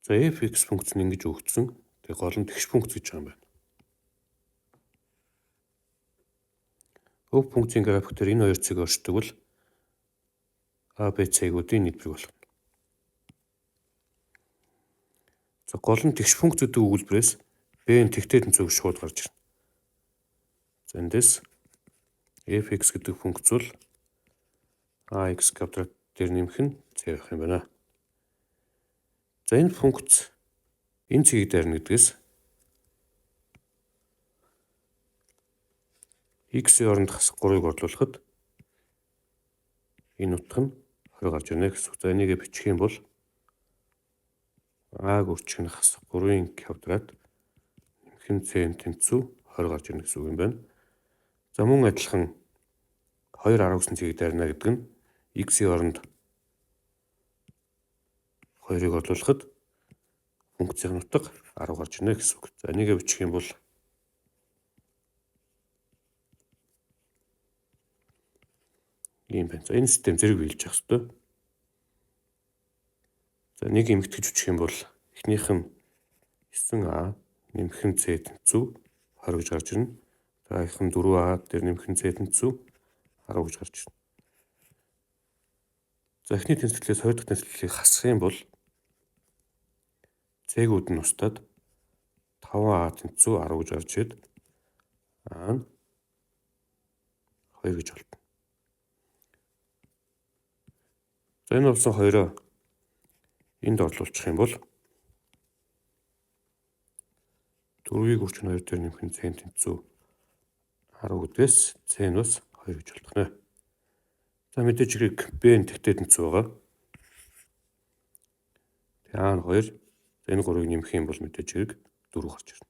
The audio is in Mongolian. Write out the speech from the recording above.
За f(x) функц нь ингэж өгөгдсөн. Тэгээ гол нь тэгш функц гэж байгаа юм байна. Өв функцийн график дээр энэ хоёр цэг оршдог бол a, b цэгүүдийн нийлбэг болно. За гол нь тэгш функц гэдэг өгүүлбэрээс b-ийн тэгтэй тэнцвэг шууд гарч ирнэ. За эндээс f(x) гэдэг функц бол ax квадрат дээр нэмэх нь c байх юм байна. За энэ функц энэ цэгийг дайрна гэдгээс x-ийн оронд хасах 3-ыг орлуулахад энэ утга нь 20 гарч ирнэ гэсэн үг. За энийг бичих юм бол a-г үржих нь хасах 3-ын квадрат нэмэх нь c-ийн тэнцүү 20 гарч ирнэ гэсэн үг юм байна. За мөн адилхан 2 10 гэсэн цэгийг дайрна гэдэг нь x-ийн оронд 2-ыг орлуулахад функцийн утга 10 гарч ирнэ гэсэн үг. За энийг бичих юм бол ийм байна. За энэ систем зэрэг биелж явах ёстой. За нэг эмгтгэж бичих юм бол эхнийх нь 9a нэмэх нь c тэнцүү 20 гэж гарч ирнэ. Дараагийнх нь 4a дээр нэмэх нь c тэнцүү 10 гэж гарч ирнэ. За эхний тэнцвэрлэлээс хоёр дахь тэнцвэрлэлийг хасах юм бол c-гүүд нь устдаад 5a тэнцүү 10 гэж гарч ирээд a нь 2 гэж болтно. За энэ болсон 2-оо энд орлуулчих юм бол 4-ийг үржих нь 2 дээр нэмэх нь c тэнцүү 10 гэдгээс c нь бас 2 гэж болтгоно. За мэдээж хэрэг b-ийн тэгтэй тэнцүү байгаа. Тэгээ a нь 2, энэ 3-ыг нэмэх юм бол мэдээж хэрэг 4 гарч ирнэ.